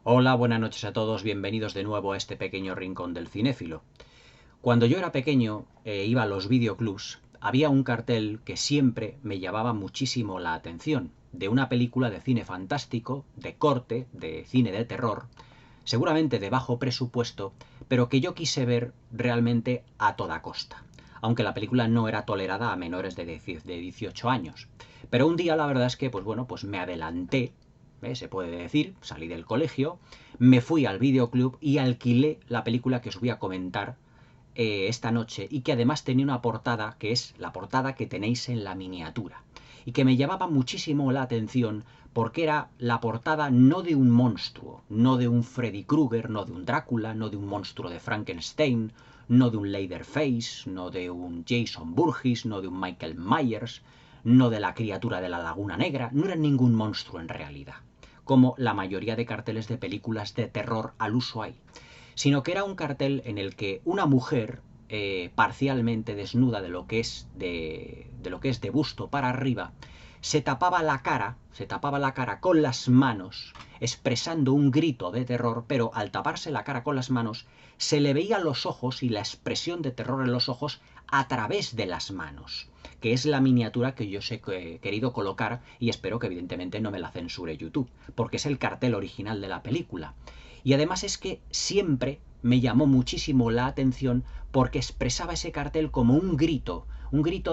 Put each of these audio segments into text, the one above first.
Hola, buenas noches a todos, bienvenidos de nuevo a este pequeño rincón del cinéfilo. Cuando yo era pequeño iba a los videoclubs, había un cartel que siempre me llamaba muchísimo la atención, de una película de cine fantástico, de corte, de cine de terror, seguramente de bajo presupuesto, pero que yo quise ver realmente a toda costa, aunque la película no era tolerada a menores de 18 años. Pero un día la verdad es que, pues bueno, pues me adelanté, se puede decir, salí del colegio, me fui al videoclub y alquilé la película que os voy a comentar esta noche, y que además tenía una portada que es la portada que tenéis en la miniatura y que me llamaba muchísimo la atención porque era la portada no de un monstruo, no de un Freddy Krueger, no de un Drácula, no de un monstruo de Frankenstein, no de un Leatherface, no de un Jason Voorhees, no de un Michael Myers, no de la criatura de la Laguna Negra, no era ningún monstruo en realidad, como la mayoría de carteles de películas de terror al uso hay, sino que era un cartel en el que una mujer parcialmente desnuda de lo que es de lo que es de busto para arriba, se tapaba la cara con las manos, expresando un grito de terror, pero al taparse la cara con las manos, se le veía los ojos y la expresión de terror en los ojos a través de las manos, que es la miniatura que yo os he querido colocar, y espero que evidentemente no me la censure YouTube, porque es el cartel original de la película. Y además es que siempre me llamó muchísimo la atención porque expresaba ese cartel como un grito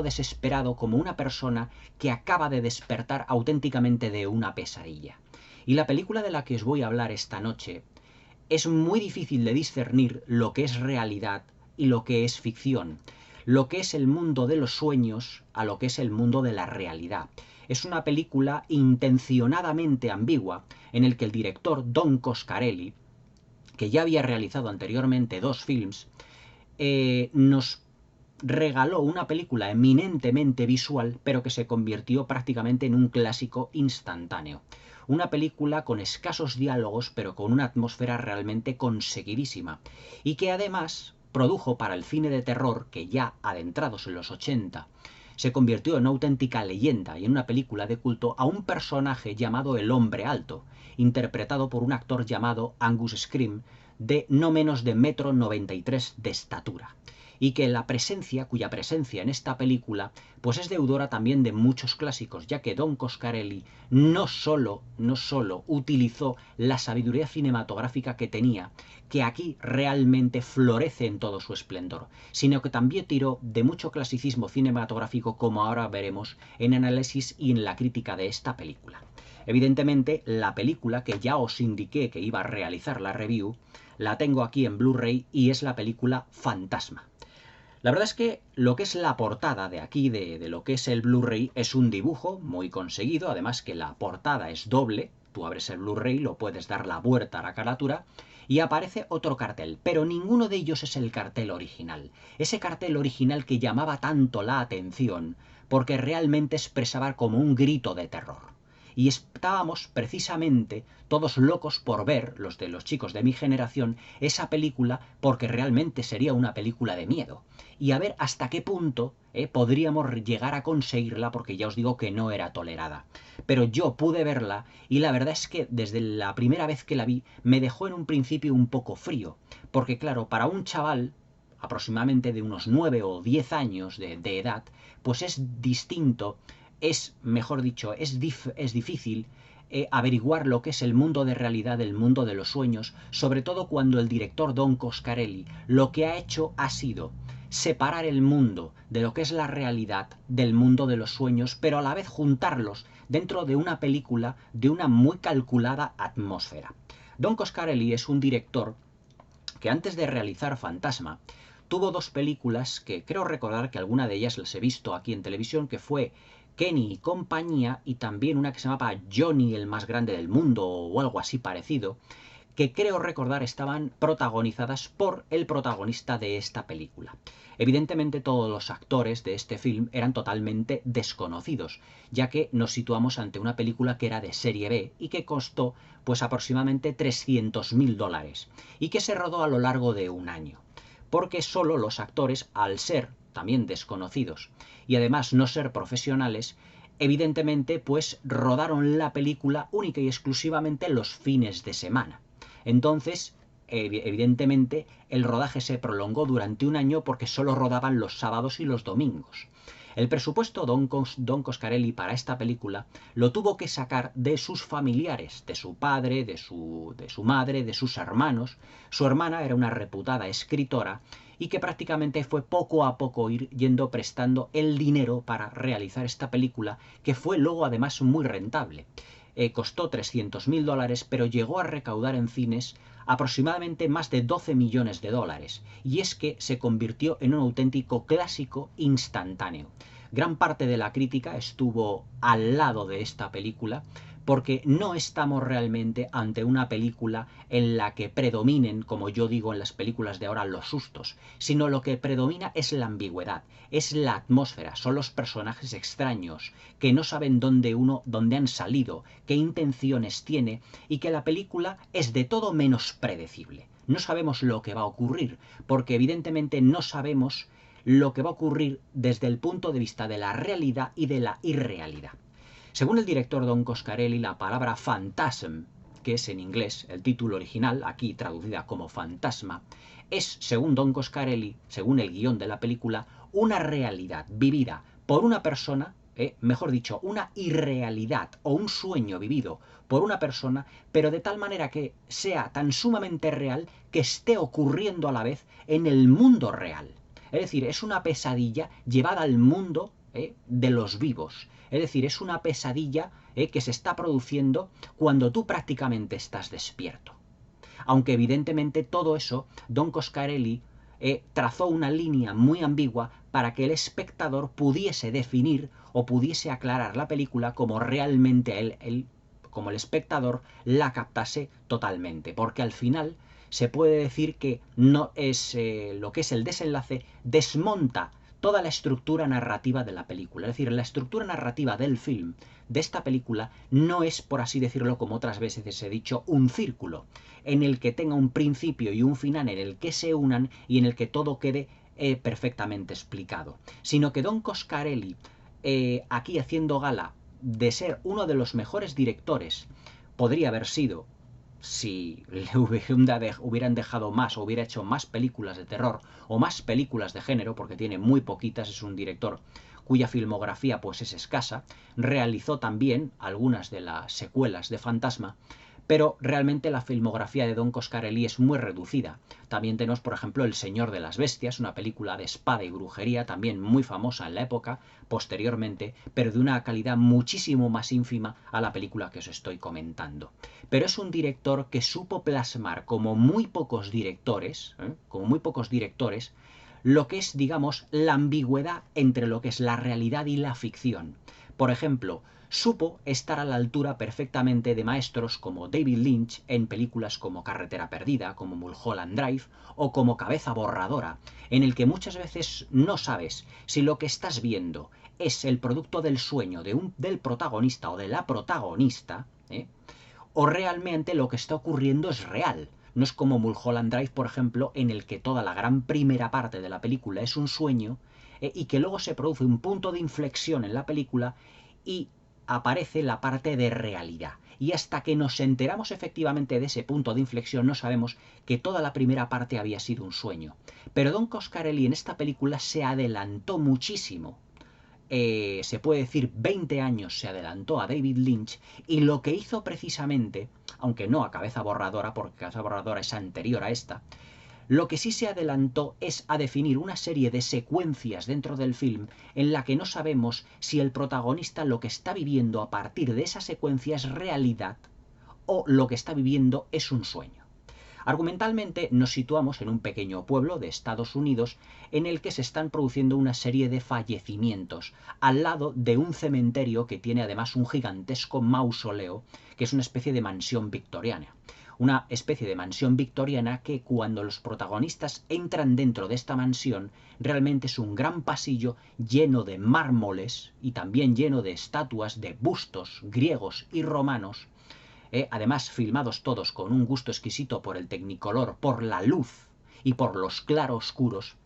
desesperado, como una persona que acaba de despertar auténticamente de una pesadilla. Y la película de la que os voy a hablar esta noche es muy difícil de discernir lo que es realidad y lo que es ficción, lo que es el mundo de los sueños a lo que es el mundo de la realidad. Es una película intencionadamente ambigua en el que el director Don Coscarelli, que ya había realizado anteriormente dos films, nos regaló una película eminentemente visual, pero que se convirtió prácticamente en un clásico instantáneo. Una película con escasos diálogos, pero con una atmósfera realmente conseguidísima, y que además produjo para el cine de terror, que ya adentrados en los 80, se convirtió en una auténtica leyenda y en una película de culto, a un personaje llamado el Hombre Alto, interpretado por un actor llamado Angus Scrimm, de no menos de 1,93 m de estatura, y que cuya presencia en esta película pues es deudora también de muchos clásicos, ya que Don Coscarelli no solo utilizó la sabiduría cinematográfica que tenía, que aquí realmente florece en todo su esplendor, sino que también tiró de mucho clasicismo cinematográfico, como ahora veremos en análisis y en la crítica de esta película. Evidentemente, la película que ya os indiqué que iba a realizar la review, la tengo aquí en Blu-ray y es la película Fantasma. La verdad es que lo que es la portada de aquí, de lo que es el Blu-ray, es un dibujo muy conseguido, además que la portada es doble, tú abres el Blu-ray, lo puedes dar la vuelta a la carátula y aparece otro cartel, pero ninguno de ellos es el cartel original. Ese cartel original que llamaba tanto la atención porque realmente expresaba como un grito de terror. Y estábamos precisamente todos locos por ver, los de los chicos de mi generación, esa película, porque realmente sería una película de miedo. Y a ver hasta qué punto podríamos llegar a conseguirla, porque ya os digo que no era tolerada. Pero yo pude verla y la verdad es que desde la primera vez que la vi me dejó en un principio un poco frío, porque claro, para un chaval aproximadamente de unos 9 o 10 años de edad, pues es distinto, es, mejor dicho, es difícil averiguar lo que es el mundo de realidad, el mundo de los sueños, sobre todo cuando el director Don Coscarelli lo que ha hecho ha sido separar el mundo de lo que es la realidad del mundo de los sueños, pero a la vez juntarlos dentro de una película de una muy calculada atmósfera. Don Coscarelli es un director que antes de realizar Fantasma tuvo dos películas que creo recordar que alguna de ellas las he visto aquí en televisión, que fue Kenny y compañía, y también una que se llamaba Johnny el más grande del mundo o algo así parecido, que creo recordar estaban protagonizadas por el protagonista de esta película. Evidentemente todos los actores de este film eran totalmente desconocidos, ya que nos situamos ante una película que era de serie B y que costó pues aproximadamente 300.000 dólares y que se rodó a lo largo de un año, porque solo los actores, al ser también desconocidos y además no ser profesionales, evidentemente pues rodaron la película única y exclusivamente los fines de semana. Entonces, evidentemente, el rodaje se prolongó durante un año porque solo rodaban los sábados y los domingos. El presupuesto Don Coscarelli para esta película lo tuvo que sacar de sus familiares, de su padre, de su madre, de sus hermanos. Su hermana era una reputada escritora y que prácticamente fue poco a poco ir yendo prestando el dinero para realizar esta película, que fue luego además muy rentable. Costó $300.000, pero llegó a recaudar en cines aproximadamente más de 12 millones de dólares, y es que se convirtió en un auténtico clásico instantáneo. Gran parte de la crítica estuvo al lado de esta película, porque no estamos realmente ante una película en la que predominen, como yo digo en las películas de ahora, los sustos, sino lo que predomina es la ambigüedad, es la atmósfera, son los personajes extraños, que no saben dónde han salido, qué intenciones tiene, y que la película es de todo menos predecible. No sabemos lo que va a ocurrir, porque evidentemente no sabemos lo que va a ocurrir desde el punto de vista de la realidad y de la irrealidad. Según el director Don Coscarelli, la palabra phantasm, que es en inglés el título original, aquí traducida como fantasma, es, según Don Coscarelli, según el guión de la película, una realidad vivida por una persona, mejor dicho, una irrealidad o un sueño vivido por una persona, pero de tal manera que sea tan sumamente real que esté ocurriendo a la vez en el mundo real. Es decir, es una pesadilla llevada al mundo de los vivos. Es decir, es una pesadilla que se está produciendo cuando tú prácticamente estás despierto. Aunque evidentemente todo eso, Don Coscarelli trazó una línea muy ambigua para que el espectador pudiese definir o pudiese aclarar la película como realmente él como el espectador la captase totalmente. Porque al final se puede decir que no es lo que es el desenlace, desmonta toda la estructura narrativa de la película. Es decir, la estructura narrativa del film, de esta película, no es, por así decirlo, como otras veces he dicho, un círculo, en el que tenga un principio y un final en el que se unan y en el que todo quede perfectamente explicado. Sino que Don Coscarelli, aquí haciendo gala de ser uno de los mejores directores, podría haber sido, si le hubieran dejado más o hubiera hecho más películas de terror o más películas de género, porque tiene muy poquitas, es un director cuya filmografía pues es escasa, realizó también algunas de las secuelas de Fantasma, pero realmente la filmografía de Don Coscarelli es muy reducida. También tenemos, por ejemplo, El Señor de las Bestias, una película de espada y brujería, también muy famosa en la época, posteriormente, pero de una calidad muchísimo más ínfima a la película que os estoy comentando. Pero es un director que supo plasmar, como muy pocos directores, lo que es, digamos, la ambigüedad entre lo que es la realidad y la ficción. Por ejemplo, supo estar a la altura perfectamente de maestros como David Lynch en películas como Carretera Perdida, como Mulholland Drive o como Cabeza Borradora, en el que muchas veces no sabes si lo que estás viendo es el producto del sueño del protagonista o de la protagonista, o realmente lo que está ocurriendo es real. No es como Mulholland Drive, por ejemplo, en el que toda la gran primera parte de la película es un sueño y que luego se produce un punto de inflexión en la película y aparece la parte de realidad. Y hasta que nos enteramos efectivamente de ese punto de inflexión no sabemos que toda la primera parte había sido un sueño. Pero Don Coscarelli en esta película se adelantó muchísimo. Se puede decir 20 años se adelantó a David Lynch, y lo que hizo precisamente, aunque no a Cabeza Borradora, porque Cabeza Borradora es anterior a esta, lo que sí se adelantó es a definir una serie de secuencias dentro del film en la que no sabemos si el protagonista lo que está viviendo a partir de esa secuencia es realidad o lo que está viviendo es un sueño. Argumentalmente nos situamos en un pequeño pueblo de Estados Unidos en el que se están produciendo una serie de fallecimientos al lado de un cementerio que tiene además un gigantesco mausoleo, que es una especie de mansión victoriana. Una especie de mansión victoriana que cuando los protagonistas entran dentro de esta mansión realmente es un gran pasillo lleno de mármoles y también lleno de estatuas de bustos griegos y romanos, además filmados todos con un gusto exquisito por el Technicolor, por la luz y por los claroscuros,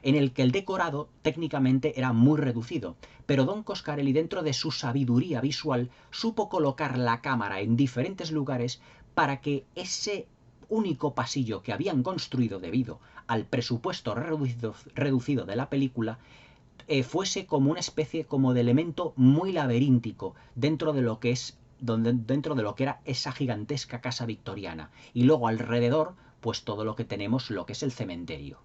en el que el decorado técnicamente era muy reducido, pero Don Coscarelli, dentro de su sabiduría visual, supo colocar la cámara en diferentes lugares para que ese único pasillo que habían construido debido al presupuesto reducido de la película fuese como una especie como de elemento muy laberíntico dentro de lo que es dentro de lo que era esa gigantesca casa victoriana, y luego alrededor pues todo lo que tenemos, lo que es el cementerio.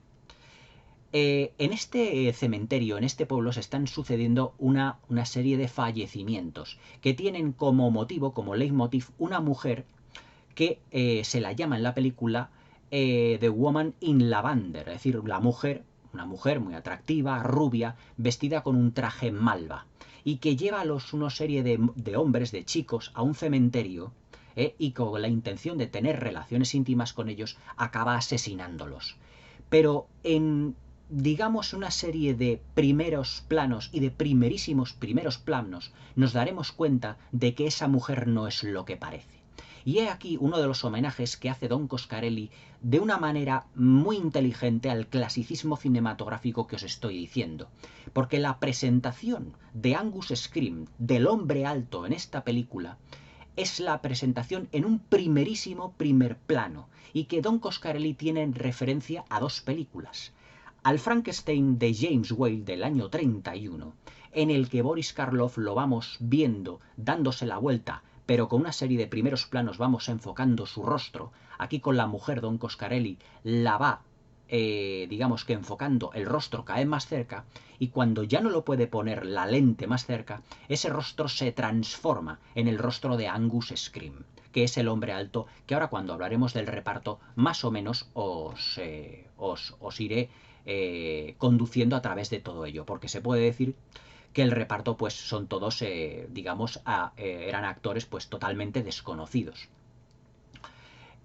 En este cementerio, en este pueblo, se están sucediendo una serie de fallecimientos que tienen como motivo, como leitmotiv, una mujer que se la llama en la película The Woman in Lavender, es decir, una mujer muy atractiva, rubia, vestida con un traje malva, y que lleva una serie de hombres, de chicos, a un cementerio, y con la intención de tener relaciones íntimas con ellos, acaba asesinándolos. Pero en, digamos, una serie de primeros planos y de primerísimos primeros planos, nos daremos cuenta de que esa mujer no es lo que parece. Y he aquí uno de los homenajes que hace Don Coscarelli de una manera muy inteligente al clasicismo cinematográfico que os estoy diciendo. Porque la presentación de Angus Scrimm, del hombre alto en esta película, es la presentación en un primerísimo primer plano, y que Don Coscarelli tiene en referencia a dos películas. Al Frankenstein de James Whale del año 31, en el que Boris Karloff lo vamos viendo dándose la vuelta, pero con una serie de primeros planos vamos enfocando su rostro. Aquí con la mujer Don Coscarelli la va, digamos que enfocando el rostro cada vez más cerca, y cuando ya no lo puede poner la lente más cerca, ese rostro se transforma en el rostro de Angus Scrimm, que es el hombre alto, que ahora cuando hablaremos del reparto más o menos os iré conduciendo a través de todo ello, porque se puede decir que el reparto pues son todos, digamos, eran actores pues totalmente desconocidos.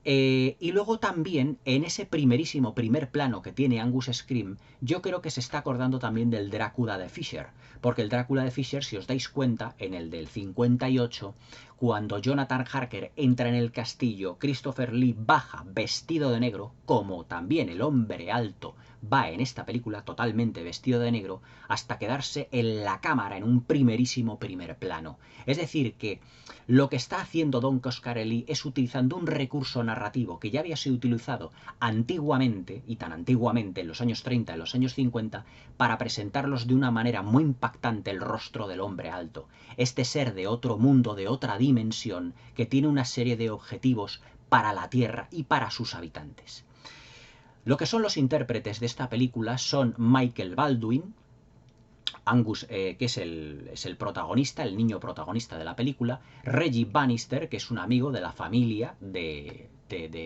Y luego también, en ese primerísimo primer plano que tiene Angus Scrimm, yo creo que se está acordando también del Drácula de Fisher, porque el Drácula de Fisher, si os dais cuenta, en el del 58, cuando Jonathan Harker entra en el castillo, Christopher Lee baja vestido de negro, como también el hombre alto va en esta película totalmente vestido de negro, hasta quedarse en la cámara en un primerísimo primer plano. Es decir, que lo que está haciendo Don Coscarelli es utilizando un recurso narrativo que ya había sido utilizado antiguamente, y tan antiguamente, en los años 30, en los años 50, para presentarlos de una manera muy impactante el rostro del hombre alto. Este ser de otro mundo, de otra dimensión, que tiene una serie de objetivos para la Tierra y para sus habitantes. Lo que son los intérpretes de esta película son Michael Baldwin, Angus, que es el protagonista, el niño protagonista de la película, Reggie Bannister, que es un amigo de la familia de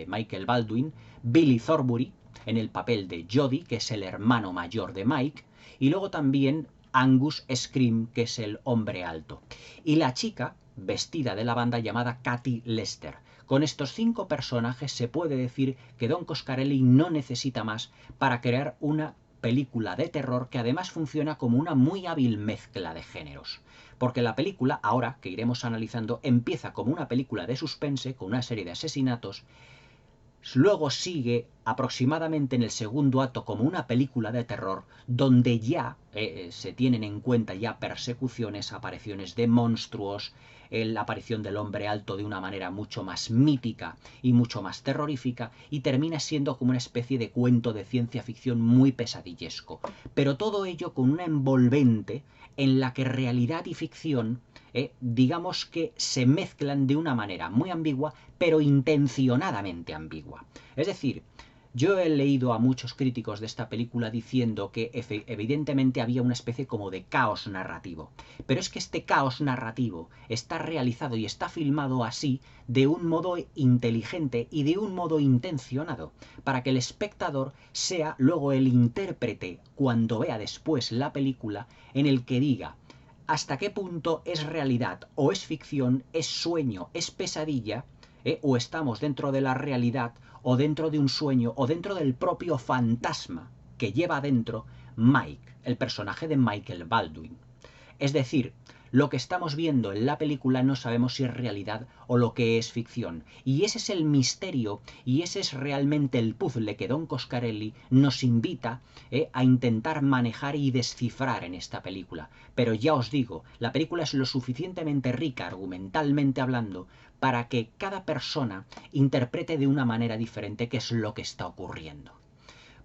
Michael Baldwin, Billy Thornbury, en el papel de Jody, que es el hermano mayor de Mike, y luego también Angus Scrimm, que es el hombre alto, y la chica vestida de la banda llamada Katy Lester. Con estos 5 personajes se puede decir que Don Coscarelli no necesita más para crear una película de terror que además funciona como una muy hábil mezcla de géneros. Porque la película, ahora que iremos analizando, empieza como una película de suspense, con una serie de asesinatos, luego sigue aproximadamente en el segundo acto como una película de terror, donde ya se tienen en cuenta ya persecuciones, apariciones de monstruos, la aparición del hombre alto de una manera mucho más mítica y mucho más terrorífica, y termina siendo como una especie de cuento de ciencia ficción muy pesadillesco. Pero todo ello con una envolvente en la que realidad y ficción digamos que se mezclan de una manera muy ambigua, pero intencionadamente ambigua. Es decir, yo he leído a muchos críticos de esta película diciendo que evidentemente había una especie como de caos narrativo. Pero es que este caos narrativo está realizado y está filmado así de un modo inteligente y de un modo intencionado, para que el espectador sea luego el intérprete, cuando vea después la película, en el que diga hasta qué punto es realidad o es ficción, es sueño, es pesadilla, o estamos dentro de la realidad o dentro de un sueño o dentro del propio fantasma que lleva dentro Mike, el personaje de Michael Baldwin. Es decir, Lo que estamos viendo en la película no sabemos si es realidad o lo que es ficción. Y ese es el misterio y ese es realmente el puzzle que Don Coscarelli nos invita a intentar manejar y descifrar en esta película. Pero ya os digo, la película es lo suficientemente rica argumentalmente hablando para que cada persona interprete de una manera diferente qué es lo que está ocurriendo.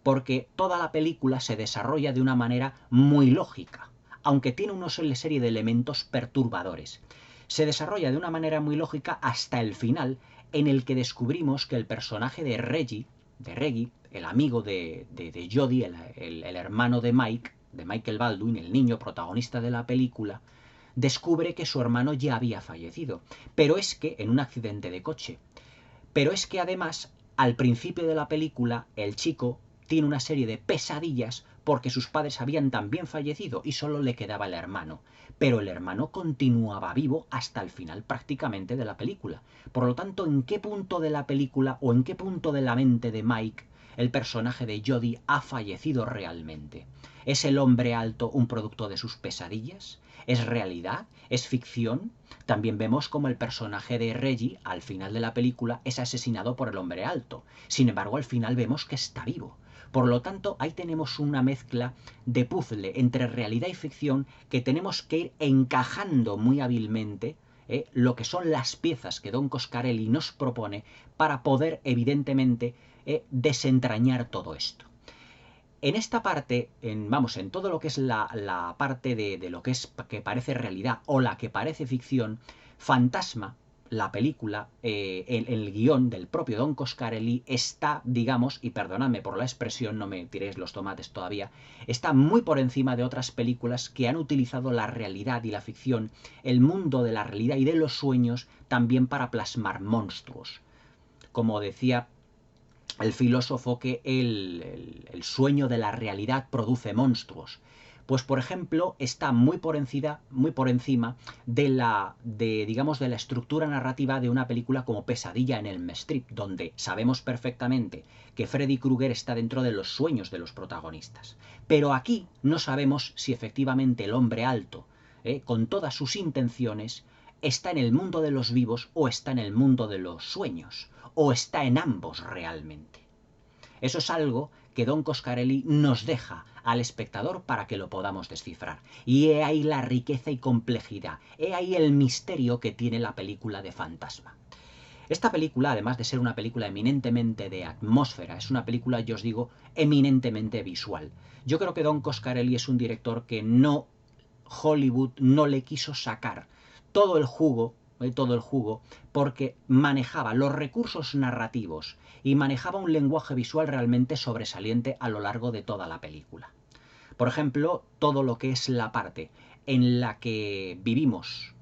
Porque toda la película se desarrolla de una manera muy lógica, aunque tiene una serie de elementos perturbadores. Se desarrolla de una manera muy lógica hasta el final, en el que descubrimos que el personaje de Reggie, el amigo de Jodie, el hermano de Mike, de Michael Baldwin, el niño protagonista de la película, descubre que su hermano ya había fallecido, pero es que en un accidente de coche. Pero es que además, al principio de la película, el chico tiene una serie de pesadillas porque sus padres habían también fallecido y solo le quedaba el hermano. Pero el hermano continuaba vivo hasta el final prácticamente de la película. Por lo tanto, ¿en qué punto de la película o en qué punto de la mente de Mike el personaje de Jodie ha fallecido realmente? ¿Es el hombre alto un producto de sus pesadillas? ¿Es realidad? ¿Es ficción? También vemos como el personaje de Reggie, al final de la película, es asesinado por el hombre alto. Sin embargo, al final vemos que está vivo. Por lo tanto, ahí tenemos una mezcla de puzzle entre realidad y ficción que tenemos que ir encajando muy hábilmente lo que son las piezas que Don Coscarelli nos propone para poder, evidentemente, desentrañar todo esto. En esta parte, en todo lo que es la parte de lo que es que parece realidad o la que parece ficción, Fantasma, la película, el guión del propio Don Coscarelli está, digamos, y perdonadme por la expresión, no me tiréis los tomates todavía, está muy por encima de otras películas que han utilizado la realidad y la ficción, el mundo de la realidad y de los sueños, también para plasmar monstruos. Como decía el filósofo, que el sueño de la realidad produce monstruos. Pues, por ejemplo, está muy por encima digamos, de la estructura narrativa de una película como Pesadilla en Elm Street, donde sabemos perfectamente que Freddy Krueger está dentro de los sueños de los protagonistas. Pero aquí no sabemos si efectivamente el hombre alto, con todas sus intenciones, está en el mundo de los vivos o está en el mundo de los sueños, o está en ambos realmente. Eso es algo que Don Coscarelli nos deja al espectador para que lo podamos descifrar. Y he ahí la riqueza y complejidad, he ahí el misterio que tiene la película de Fantasma. Esta película, además de ser una película eminentemente de atmósfera, es una película, yo os digo, eminentemente visual. Yo creo que Don Coscarelli es un director que Hollywood no le quiso sacar todo el jugo, porque manejaba los recursos narrativos y manejaba un lenguaje visual realmente sobresaliente a lo largo de toda la película. Por ejemplo, todo lo que es la parte en la que vivimos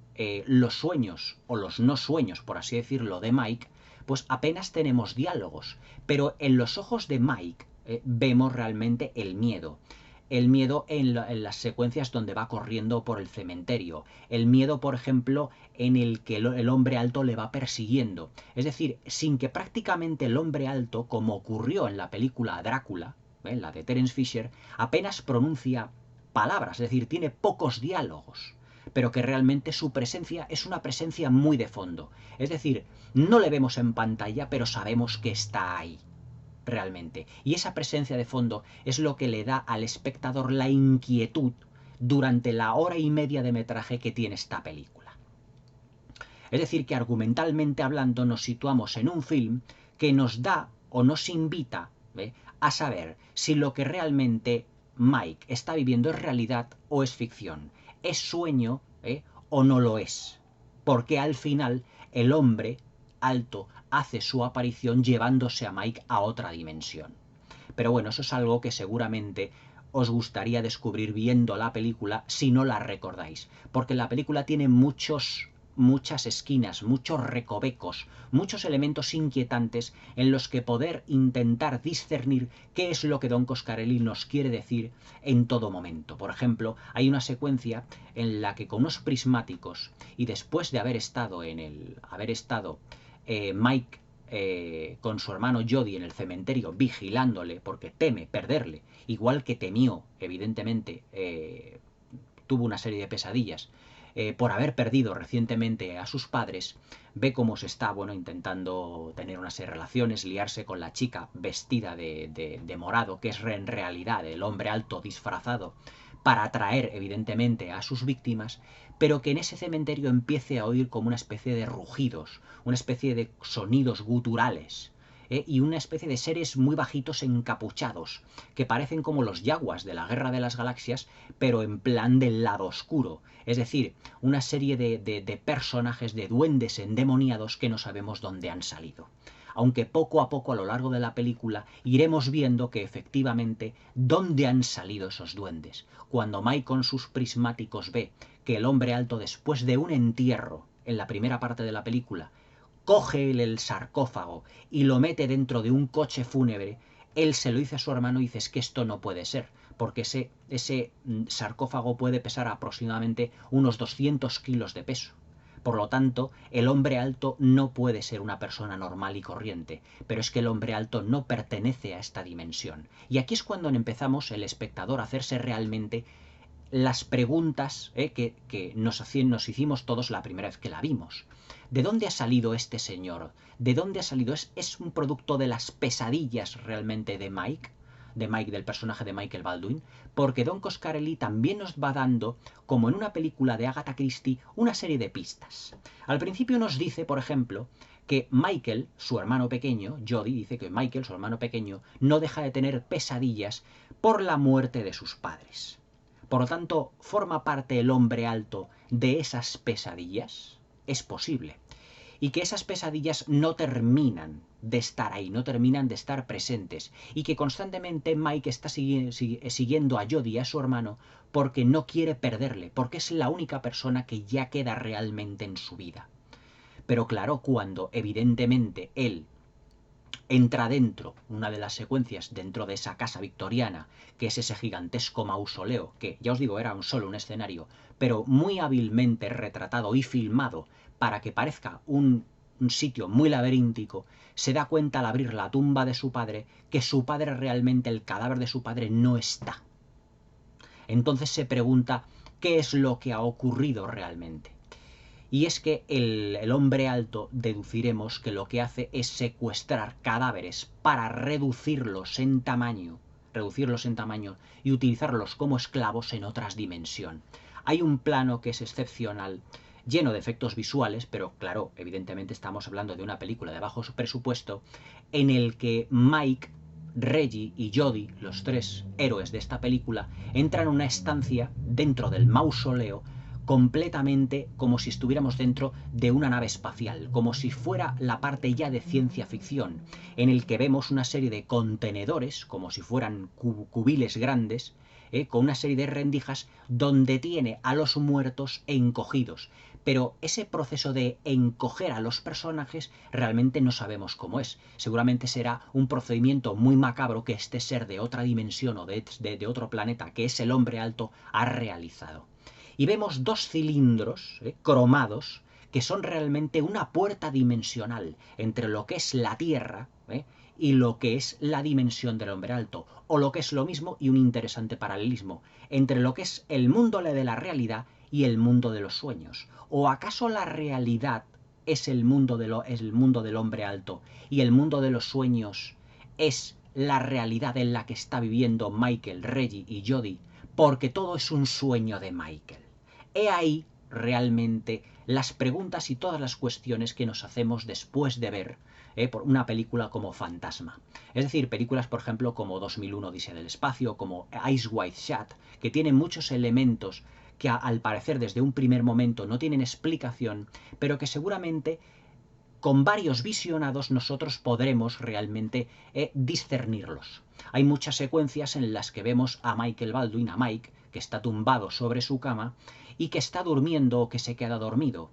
los sueños o los no sueños, por así decirlo, de Mike, pues apenas tenemos diálogos, pero en los ojos de Mike vemos realmente el miedo. El miedo en las secuencias donde va corriendo por el cementerio. El miedo, por ejemplo, en el que el hombre alto le va persiguiendo. Es decir, sin que prácticamente el hombre alto, como ocurrió en la película Drácula, la de Terence Fisher, apenas pronuncia palabras, es decir, tiene pocos diálogos, pero que realmente su presencia es una presencia muy de fondo. Es decir, no le vemos en pantalla, pero sabemos que está ahí realmente. Y esa presencia de fondo es lo que le da al espectador la inquietud durante la hora y media de metraje que tiene esta película. Es decir, que argumentalmente hablando nos situamos en un film que nos da o nos invita a saber si lo que realmente Mike está viviendo es realidad o es ficción, es sueño o no lo es. Porque al final el hombre alto hace su aparición llevándose a Mike a otra dimensión. Pero bueno, eso es algo que seguramente os gustaría descubrir viendo la película si no la recordáis, porque la película tiene muchas esquinas, muchos recovecos, muchos elementos inquietantes en los que poder intentar discernir qué es lo que Don Coscarelli nos quiere decir en todo momento. Por ejemplo, hay una secuencia en la que con unos prismáticos y después de haber estado Mike con su hermano Jodie en el cementerio vigilándole porque teme perderle, igual que temió, evidentemente, tuvo una serie de pesadillas por haber perdido recientemente a sus padres, ve cómo se está, bueno, intentando tener unas relaciones, liarse con la chica vestida de morado, que es en realidad el hombre alto disfrazado, para atraer evidentemente a sus víctimas, pero que en ese cementerio empiece a oír como una especie de rugidos, una especie de sonidos guturales, y una especie de seres muy bajitos encapuchados, que parecen como los yaguas de la Guerra de las Galaxias, pero en plan del lado oscuro. Es decir, una serie de personajes, de duendes endemoniados que no sabemos dónde han salido. Aunque poco a poco a lo largo de la película iremos viendo que efectivamente dónde han salido esos duendes. Cuando Mike con sus prismáticos ve que el hombre alto, después de un entierro en la primera parte de la película, coge el sarcófago y lo mete dentro de un coche fúnebre, él se lo dice a su hermano y dice: es que esto no puede ser, porque ese sarcófago puede pesar aproximadamente unos 200 kilos de peso. Por lo tanto, el hombre alto no puede ser una persona normal y corriente, pero es que el hombre alto no pertenece a esta dimensión. Y aquí es cuando empezamos el espectador a hacerse realmente las preguntas que nos hicimos todos la primera vez que la vimos. ¿De dónde ha salido este señor? ¿De dónde ha salido? ¿Es un producto de las pesadillas realmente de Mike? De Mike, del personaje de Michael Baldwin, porque Don Coscarelli también nos va dando, como en una película de Agatha Christie, una serie de pistas. Al principio nos dice, por ejemplo, que Michael, su hermano pequeño, Jody dice que Michael, su hermano pequeño, no deja de tener pesadillas por la muerte de sus padres. Por lo tanto, ¿forma parte el hombre alto de esas pesadillas? Es posible. Y que esas pesadillas no terminan de estar ahí, no terminan de estar presentes, y que constantemente Mike está siguiendo a Jody, a su hermano, porque no quiere perderle, porque es la única persona que ya queda realmente en su vida. Pero claro, cuando evidentemente él entra dentro, una de las secuencias dentro de esa casa victoriana, que es ese gigantesco mausoleo, que ya os digo era solo un escenario, pero muy hábilmente retratado y filmado para que parezca un sitio muy laberíntico, se da cuenta al abrir la tumba de su padre que su padre realmente, el cadáver de su padre, no está. Entonces se pregunta qué es lo que ha ocurrido realmente. Y es que el hombre alto deduciremos que lo que hace es secuestrar cadáveres para reducirlos en tamaño y utilizarlos como esclavos en otras dimensiones. Hay un plano que es excepcional, lleno de efectos visuales, pero claro, evidentemente estamos hablando de una película de bajo presupuesto, en el que Mike, Reggie y Jody, los tres héroes de esta película, entran en una estancia dentro del mausoleo completamente como si estuviéramos dentro de una nave espacial, como si fuera la parte ya de ciencia ficción, en el que vemos una serie de contenedores, como si fueran cubiles grandes, con una serie de rendijas donde tiene a los muertos encogidos. Pero ese proceso de encoger a los personajes realmente no sabemos cómo es. Seguramente será un procedimiento muy macabro que este ser de otra dimensión o de otro planeta, que es el hombre alto, ha realizado. Y vemos dos cilindros cromados que son realmente una puerta dimensional entre lo que es la Tierra y lo que es la dimensión del hombre alto, o lo que es lo mismo y un interesante paralelismo entre lo que es el mundo de la realidad y el mundo de los sueños. ¿O acaso la realidad es el mundo del hombre alto y el mundo de los sueños es la realidad en la que está viviendo Michael, Reggie y Jody, porque todo es un sueño de Michael? He ahí realmente las preguntas y todas las cuestiones que nos hacemos después de ver por una película como Fantasma. Es decir, películas, por ejemplo, como 2001 Odisea del Espacio, como Eyes Wide Shut, que tienen muchos elementos que al parecer desde un primer momento no tienen explicación, pero que seguramente con varios visionados nosotros podremos realmente discernirlos. Hay muchas secuencias en las que vemos a Michael Baldwin, a Mike, que está tumbado sobre su cama y que está durmiendo o que se queda dormido.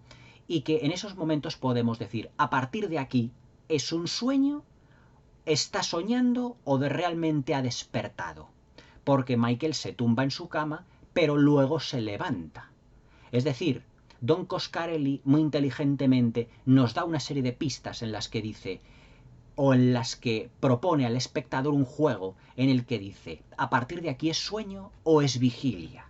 Y que en esos momentos podemos decir, a partir de aquí, ¿es un sueño? ¿Está soñando o realmente ha despertado? Porque Michael se tumba en su cama, pero luego se levanta. Es decir, Don Coscarelli muy inteligentemente nos da una serie de pistas en las que dice, o en las que propone al espectador un juego en el que dice, a partir de aquí es sueño o es vigilia.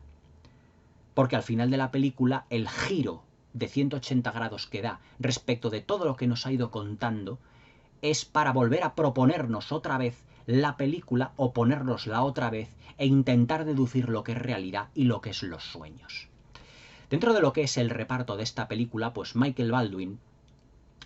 porque al final de la película el giro de 180 grados que da respecto de todo lo que nos ha ido contando es para volver a proponernos otra vez la película o ponernosla otra vez e intentar deducir lo que es realidad y lo que es los sueños. Dentro de lo que es el reparto de esta película, pues Michael Baldwin,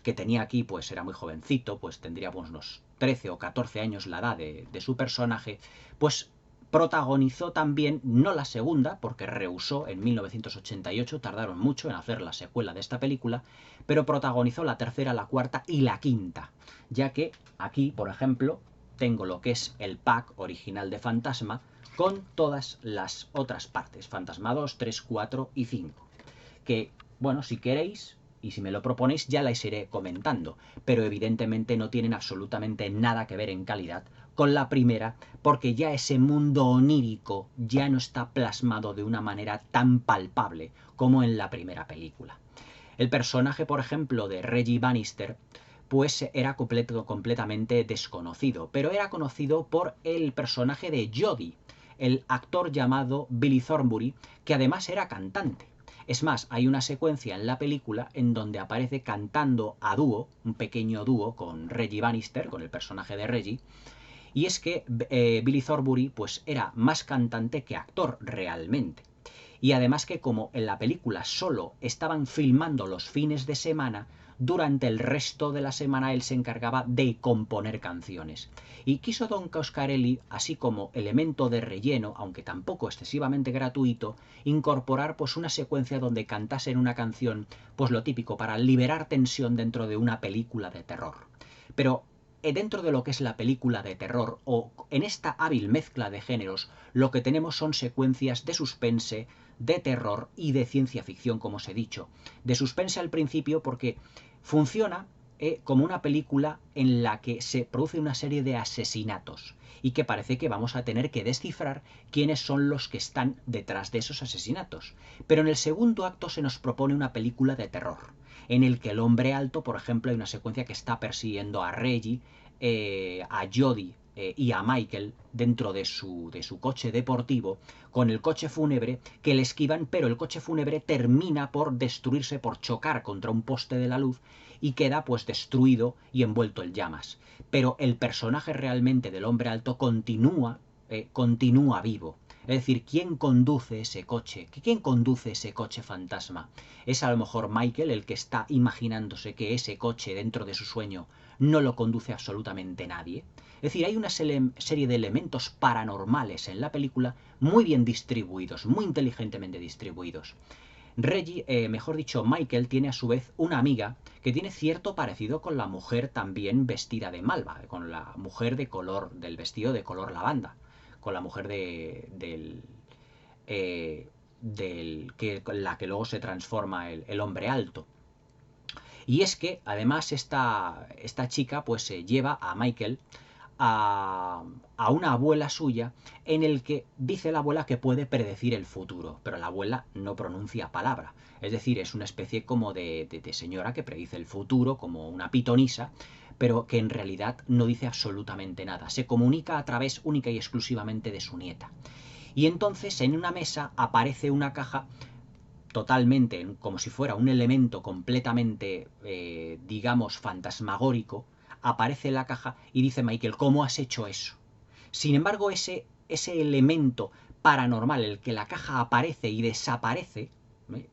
que tenía aquí, pues era muy jovencito, pues tendría unos 13 o 14 años la edad de su personaje, pues protagonizó también, no la segunda, porque rehusó en 1988, tardaron mucho en hacer la secuela de esta película, pero protagonizó la tercera, la cuarta y la quinta, ya que aquí, por ejemplo, tengo lo que es el pack original de Fantasma con todas las otras partes, Fantasma 2, 3, 4 y 5, que, bueno, si queréis y si me lo proponéis ya las iré comentando, pero evidentemente no tienen absolutamente nada que ver en calidad con la primera, porque ya ese mundo onírico ya no está plasmado de una manera tan palpable como en la primera película. El personaje, por ejemplo, de Reggie Bannister, pues era completamente desconocido, pero era conocido por el personaje de Jodie, el actor llamado Billy Thornbury, que además era cantante. Es más, hay una secuencia en la película en donde aparece cantando a dúo, un pequeño dúo con Reggie Bannister, con el personaje de Reggie, y es que Billy Thornbury pues era más cantante que actor realmente. Y además que como en la película solo estaban filmando los fines de semana, durante el resto de la semana él se encargaba de componer canciones. Y quiso Don Coscarelli, así como elemento de relleno, aunque tampoco excesivamente gratuito, incorporar pues una secuencia donde cantasen una canción, pues lo típico, para liberar tensión dentro de una película de terror. Pero dentro de lo que es la película de terror, o en esta hábil mezcla de géneros, lo que tenemos son secuencias de suspense, de terror y de ciencia ficción, como os he dicho. De suspense al principio porque funciona como una película en la que se produce una serie de asesinatos y que parece que vamos a tener que descifrar quiénes son los que están detrás de esos asesinatos. Pero en el segundo acto se nos propone una película de terror, en el que el hombre alto, por ejemplo, hay una secuencia que está persiguiendo a Reggie, a Jodie y a Michael dentro de su coche deportivo, con el coche fúnebre que le esquivan, pero el coche fúnebre termina por destruirse, por chocar contra un poste de la luz y queda pues destruido y envuelto en llamas. Pero el personaje realmente del hombre alto continúa vivo. Es decir, ¿quién conduce ese coche? ¿Quién conduce ese coche fantasma? ¿Es a lo mejor Michael el que está imaginándose que ese coche dentro de su sueño no lo conduce absolutamente nadie? Es decir, hay una serie de elementos paranormales en la película muy bien distribuidos, muy inteligentemente distribuidos. Reggie, mejor dicho, Michael tiene a su vez una amiga que tiene cierto parecido con la mujer también vestida de malva, con la mujer del vestido de color lavanda, con la mujer la que luego se transforma el hombre alto. Y es que además esta chica pues se lleva a Michael a una abuela suya en el que dice la abuela que puede predecir el futuro, pero la abuela no pronuncia palabra. Es decir, es una especie como de señora que predice el futuro, como una pitonisa, pero que en realidad no dice absolutamente nada. Se comunica a través única y exclusivamente de su nieta. Y entonces en una mesa aparece una caja totalmente, como si fuera un elemento completamente, digamos, fantasmagórico, aparece la caja y dice Michael, ¿cómo has hecho eso? Sin embargo, ese elemento paranormal, el que la caja aparece y desaparece,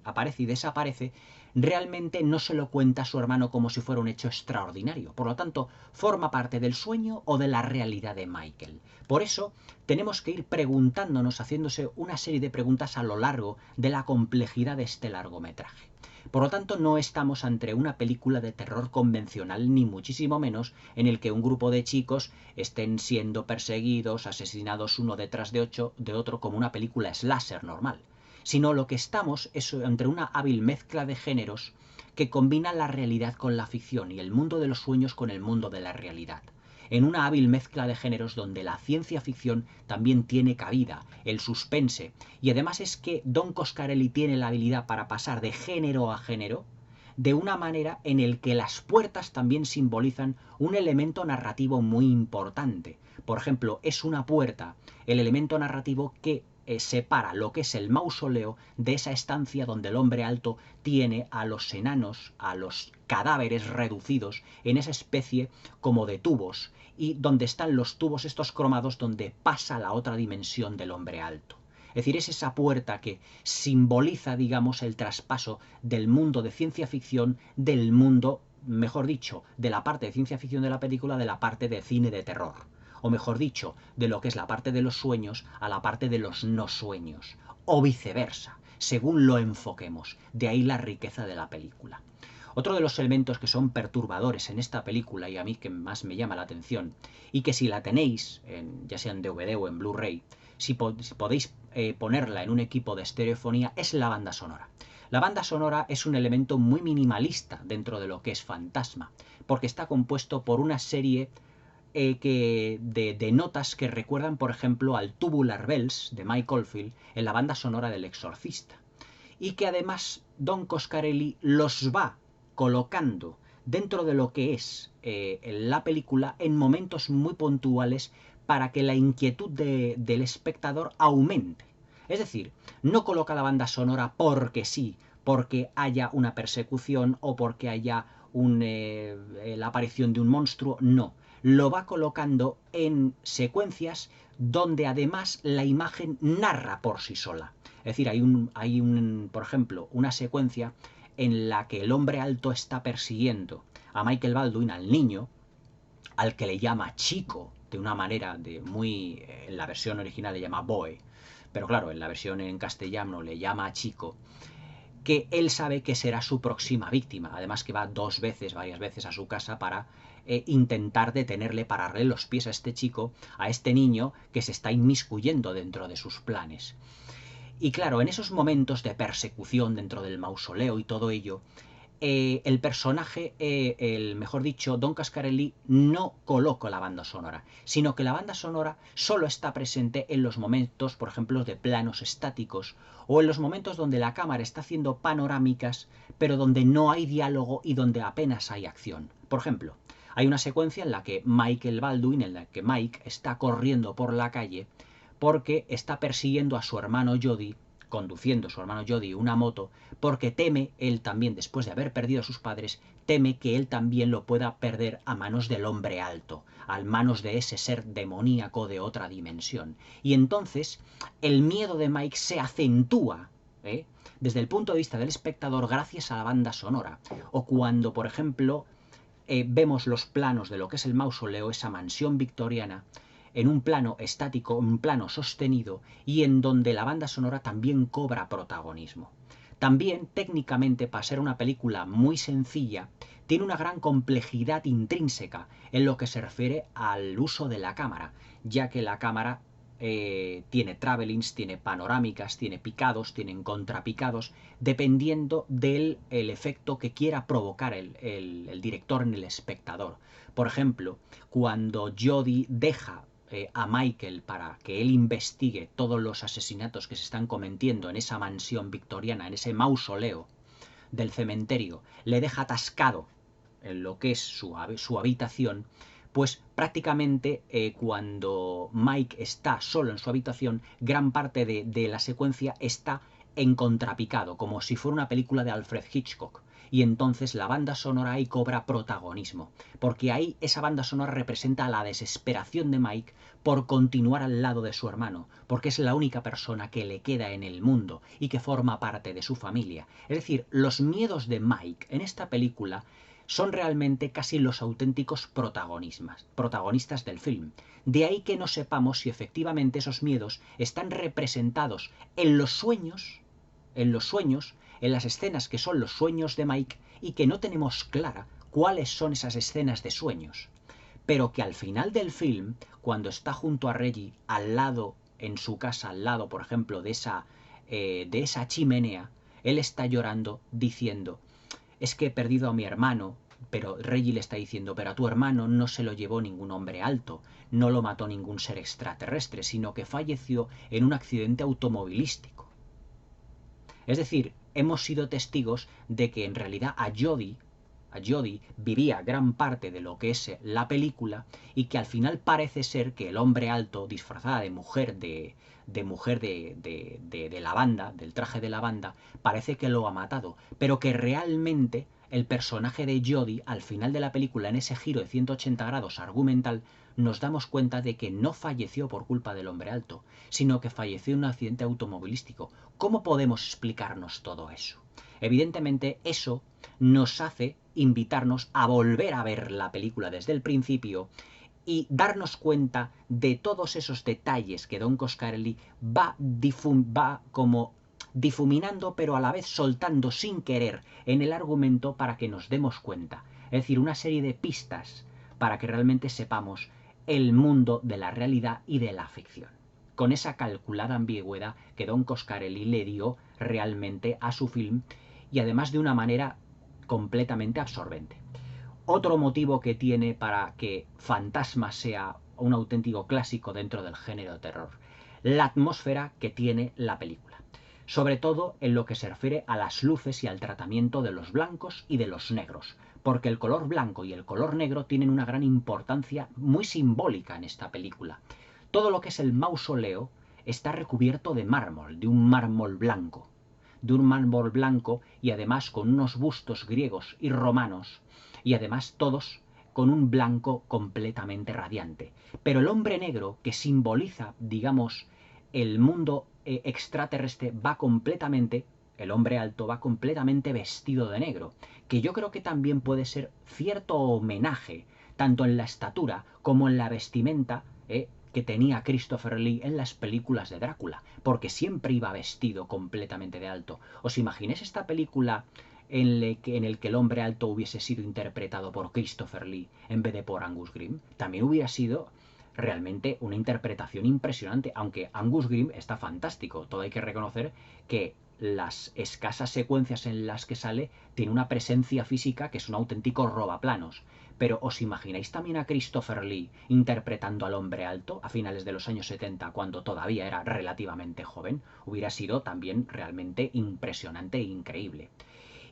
aparece y desaparece, realmente no se lo cuenta a su hermano como si fuera un hecho extraordinario. Por lo tanto, forma parte del sueño o de la realidad de Michael. Por eso, tenemos que ir preguntándonos, haciéndose una serie de preguntas a lo largo de la complejidad de este largometraje. Por lo tanto, no estamos ante una película de terror convencional, ni muchísimo menos en el que un grupo de chicos estén siendo perseguidos, asesinados uno detrás de otro como una película slasher normal. Sino lo que estamos es entre una hábil mezcla de géneros que combina la realidad con la ficción y el mundo de los sueños con el mundo de la realidad. En una hábil mezcla de géneros donde la ciencia ficción también tiene cabida, el suspense, y además es que Don Coscarelli tiene la habilidad para pasar de género a género, de una manera en el que las puertas también simbolizan un elemento narrativo muy importante. Por ejemplo, es una puerta, el elemento narrativo que separa lo que es el mausoleo de esa estancia donde el hombre alto tiene a los enanos, a los cadáveres reducidos en esa especie como de tubos, y donde están los tubos estos cromados donde pasa la otra dimensión del hombre alto. Es decir, es esa puerta que simboliza, digamos, el traspaso del mundo de ciencia ficción del mundo, mejor dicho, de la parte de ciencia ficción de la película, de la parte de cine de terror. O mejor dicho, de lo que es la parte de los sueños a la parte de los no sueños. O viceversa, según lo enfoquemos. De ahí la riqueza de la película. Otro de los elementos que son perturbadores en esta película, y a mí que más me llama la atención, y que si la tenéis, ya sea en DVD o en Blu-ray, si podéis ponerla en un equipo de estereofonía, es la banda sonora. La banda sonora es un elemento muy minimalista dentro de lo que es Fantasma, porque está compuesto por una serie de notas que recuerdan, por ejemplo, al Tubular Bells de Mike Oldfield en la banda sonora del Exorcista, y que además Don Coscarelli los va colocando dentro de lo que es la película en momentos muy puntuales para que la inquietud del espectador aumente. Es decir, no coloca la banda sonora porque sí, porque haya una persecución o porque haya la aparición de un monstruo, no. Lo va colocando en secuencias donde además la imagen narra por sí sola. Es decir, hay por ejemplo, una secuencia en la que el hombre alto está persiguiendo a Michael Baldwin, al niño, al que le llama chico, de una manera en la versión original le llama boy, pero claro, en la versión en castellano le llama chico, que él sabe que será su próxima víctima, además que va varias veces a su casa para intentar detenerle, pararle los pies a este chico, a este niño que se está inmiscuyendo dentro de sus planes. Y claro, en esos momentos de persecución dentro del mausoleo y todo ello, el personaje, mejor dicho, Don Coscarelli no coloca la banda sonora, sino que la banda sonora solo está presente en los momentos, por ejemplo, de planos estáticos o en los momentos donde la cámara está haciendo panorámicas, pero donde no hay diálogo y donde apenas hay acción. Por ejemplo, hay una secuencia en la que Michael Baldwin, en la que Mike está corriendo por la calle porque está persiguiendo a su hermano Jody, conduciendo su hermano Jody una moto, porque teme, él también, después de haber perdido a sus padres, teme que él también lo pueda perder a manos del hombre alto, a manos de ese ser demoníaco de otra dimensión. Y entonces el miedo de Mike se acentúa, desde el punto de vista del espectador gracias a la banda sonora. O cuando, por ejemplo, vemos los planos de lo que es el mausoleo, esa mansión victoriana, en un plano estático, un plano sostenido, y en donde la banda sonora también cobra protagonismo. También, técnicamente, para ser una película muy sencilla, tiene una gran complejidad intrínseca en lo que se refiere al uso de la cámara, ya que la cámara tiene travelings, tiene panorámicas, tiene picados, tienen contrapicados, dependiendo del efecto que quiera provocar el director en el espectador. Por ejemplo, cuando Jody deja a Michael para que él investigue todos los asesinatos que se están cometiendo en esa mansión victoriana, en ese mausoleo del cementerio, le deja atascado en lo que es su habitación, pues prácticamente cuando Mike está solo en su habitación, gran parte de la secuencia está en contrapicado, como si fuera una película de Alfred Hitchcock. Y entonces la banda sonora ahí cobra protagonismo, porque ahí esa banda sonora representa la desesperación de Mike por continuar al lado de su hermano, porque es la única persona que le queda en el mundo y que forma parte de su familia. Es decir, los miedos de Mike en esta película son realmente casi los auténticos protagonistas del film. De ahí que no sepamos si efectivamente esos miedos están representados en los sueños, en las escenas que son los sueños de Mike, y que no tenemos clara cuáles son esas escenas de sueños. Pero que al final del film, cuando está junto a Reggie, al lado, en su casa, al lado, por ejemplo, de esa chimenea, él está llorando diciendo: es que he perdido a mi hermano, pero Reggie le está diciendo: pero a tu hermano no se lo llevó ningún hombre alto, no lo mató ningún ser extraterrestre, sino que falleció en un accidente automovilístico. Es decir, hemos sido testigos de que en realidad a Jody Jodie, vivía gran parte de lo que es la película y que al final parece ser que el hombre alto, disfrazada de mujer de la banda, del traje de la banda, parece que lo ha matado, pero que realmente el personaje de Jodie, al final de la película, en ese giro de 180 grados argumental, nos damos cuenta de que no falleció por culpa del hombre alto, sino que falleció en un accidente automovilístico. ¿Cómo podemos explicarnos todo eso? Evidentemente, eso nos hace invitarnos a volver a ver la película desde el principio y darnos cuenta de todos esos detalles que Don Coscarelli va como difuminando, pero a la vez soltando sin querer en el argumento para que nos demos cuenta. Es decir, una serie de pistas para que realmente sepamos el mundo de la realidad y de la ficción, con esa calculada ambigüedad que Don Coscarelli le dio realmente a su film, y además de una manera completamente absorbente. Otro motivo que tiene para que Fantasma sea un auténtico clásico dentro del género de terror: la atmósfera que tiene la película, sobre todo en lo que se refiere a las luces y al tratamiento de los blancos y de los negros, porque el color blanco y el color negro tienen una gran importancia muy simbólica en esta película. Todo lo que es el mausoleo está recubierto de mármol, de un mármol blanco, y además con unos bustos griegos y romanos, y además todos con un blanco completamente radiante. Pero el hombre negro, que simboliza, digamos, el mundo extraterrestre, el hombre alto va completamente vestido de negro, que yo creo que también puede ser cierto homenaje, tanto en la estatura como en la vestimenta, que tenía Christopher Lee en las películas de Drácula, porque siempre iba vestido completamente de alto. ¿Os imagináis esta película en el que el hombre alto hubiese sido interpretado por Christopher Lee en vez de por Angus Grimm? También hubiera sido realmente una interpretación impresionante, aunque Angus Grimm está fantástico. Todo hay que reconocer que las escasas secuencias en las que sale tiene una presencia física que es un auténtico robaplanos. Pero ¿os imagináis también a Christopher Lee interpretando al hombre alto a finales de los años 70, cuando todavía era relativamente joven? Hubiera sido también realmente impresionante e increíble.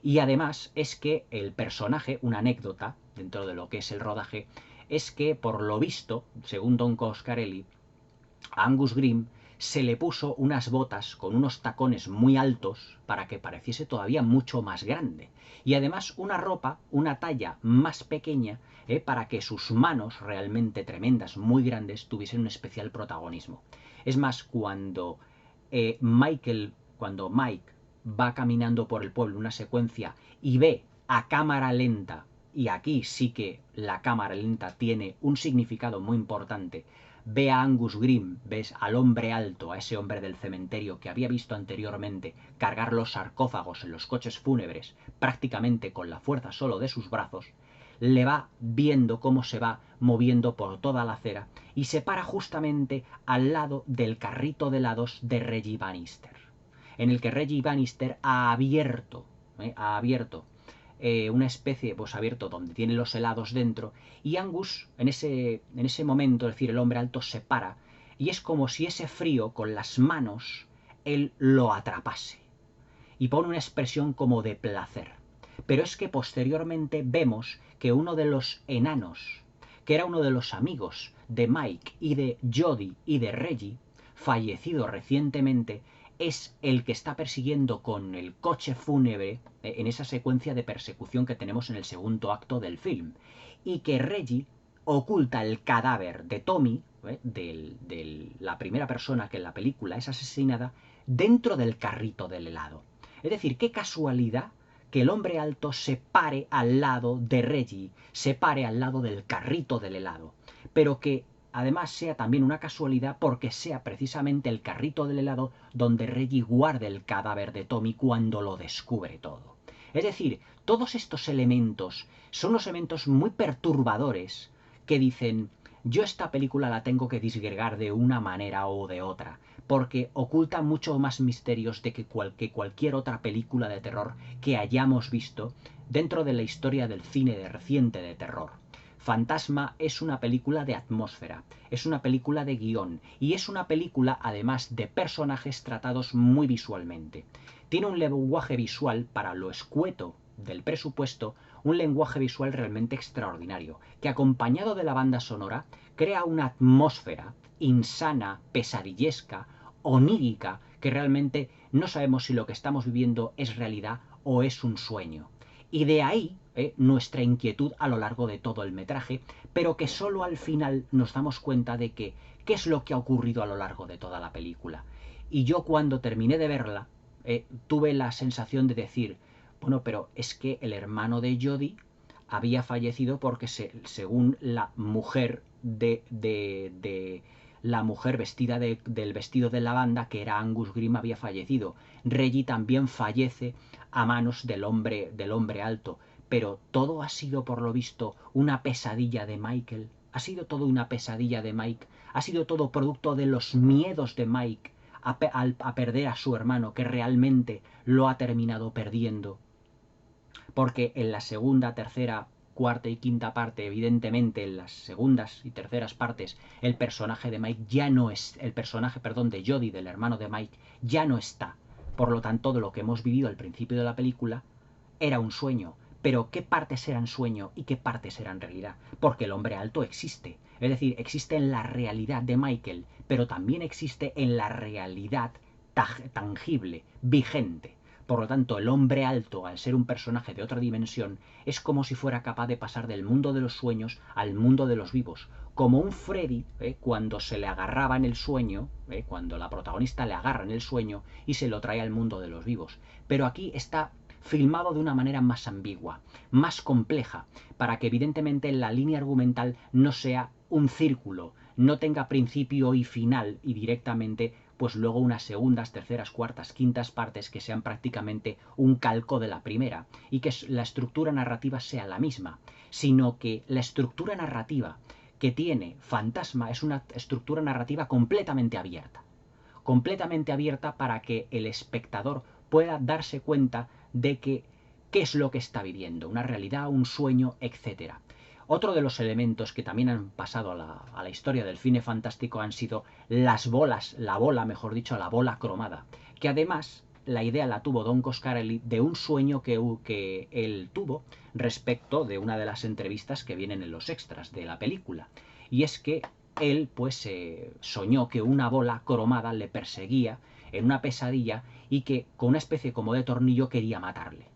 Y además es que el personaje, una anécdota dentro de lo que es el rodaje, es que por lo visto, según Don Coscarelli, a Angus Grimm se le puso unas botas con unos tacones muy altos para que pareciese todavía mucho más grande. Y además una ropa, una talla más pequeña, para que sus manos realmente tremendas, muy grandes, tuviesen un especial protagonismo. Es más, cuando Mike va caminando por el pueblo en una secuencia y ve a cámara lenta, y aquí sí que la cámara lenta tiene un significado muy importante, ve a Angus Grimm, ves al hombre alto, a ese hombre del cementerio que había visto anteriormente cargar los sarcófagos en los coches fúnebres prácticamente con la fuerza solo de sus brazos, le va viendo cómo se va moviendo por toda la acera y se para justamente al lado del carrito de helados de Reggie Bannister, en el que Reggie Bannister ha abierto una especie, pues abierto, donde tiene los helados dentro, y Angus en ese momento, es decir, el hombre alto se para, y es como si ese frío con las manos él lo atrapase, y pone una expresión como de placer. Pero es que posteriormente vemos que uno de los enanos, que era uno de los amigos de Mike y de Jodie y de Reggie, fallecido recientemente, es el que está persiguiendo con el coche fúnebre en esa secuencia de persecución que tenemos en el segundo acto del film. Y que Reggie oculta el cadáver de Tommy, de la primera persona que en la película es asesinada, dentro del carrito del helado. Es decir, qué casualidad que el hombre alto se pare al lado de Reggie, se pare al lado del carrito del helado, pero que además sea también una casualidad porque sea precisamente el carrito del helado donde Reggie guarda el cadáver de Tommy cuando lo descubre todo. Es decir, todos estos elementos son unos elementos muy perturbadores que dicen: yo esta película la tengo que disgregar de una manera o de otra, porque oculta mucho más misterios de que cualquier otra película de terror que hayamos visto dentro de la historia del cine reciente de terror. Fantasma es una película de atmósfera, es una película de guión y es una película además de personajes tratados muy visualmente. Tiene un lenguaje visual, para lo escueto del presupuesto, un lenguaje visual realmente extraordinario, que acompañado de la banda sonora crea una atmósfera insana, pesadillesca, onírica, que realmente no sabemos si lo que estamos viviendo es realidad o es un sueño. Y de ahí nuestra inquietud a lo largo de todo el metraje, pero que solo al final nos damos cuenta de que qué es lo que ha ocurrido a lo largo de toda la película. Y yo cuando terminé de verla, tuve la sensación de decir, bueno, pero es que el hermano de Jodie había fallecido porque según la mujer la mujer vestida del vestido de la banda, que era Angus Grimm, había fallecido. Reggie también fallece a manos del hombre alto. Pero todo ha sido, por lo visto, una pesadilla de Michael. Ha sido todo una pesadilla de Mike. Ha sido todo producto de los miedos de Mike a perder a su hermano, que realmente lo ha terminado perdiendo. Porque en la segunda, tercera, cuarta y quinta parte, evidentemente en las segundas y terceras partes, el personaje de Mike ya no es, el personaje, perdón, de Jodie, del hermano de Mike, ya no está. Por lo tanto, de lo que hemos vivido al principio de la película era un sueño. Pero ¿qué partes eran sueño y qué partes eran realidad? Porque el hombre alto existe. Es decir, existe en la realidad de Michael, pero también existe en la realidad tangible, vigente. Por lo tanto, el hombre alto, al ser un personaje de otra dimensión, es como si fuera capaz de pasar del mundo de los sueños al mundo de los vivos. Como un Freddy, cuando se le agarraba en el sueño, cuando la protagonista le agarra en el sueño y se lo trae al mundo de los vivos. Pero aquí está filmado de una manera más ambigua, más compleja, para que evidentemente la línea argumental no sea un círculo, no tenga principio y final y directamente pues luego unas segundas, terceras, cuartas, quintas partes que sean prácticamente un calco de la primera y que la estructura narrativa sea la misma, sino que la estructura narrativa que tiene Fantasma es una estructura narrativa completamente abierta para que el espectador pueda darse cuenta de que qué es lo que está viviendo, una realidad, un sueño, etc. Otro de los elementos que también han pasado a la historia del cine fantástico han sido las bolas, la bola, mejor dicho, la bola cromada, que además la idea la tuvo Don Coscarelli de un sueño que él tuvo respecto de una de las entrevistas que vienen en los extras de la película. Y es que él pues soñó que una bola cromada le perseguía en una pesadilla y que con una especie como de tornillo quería matarle.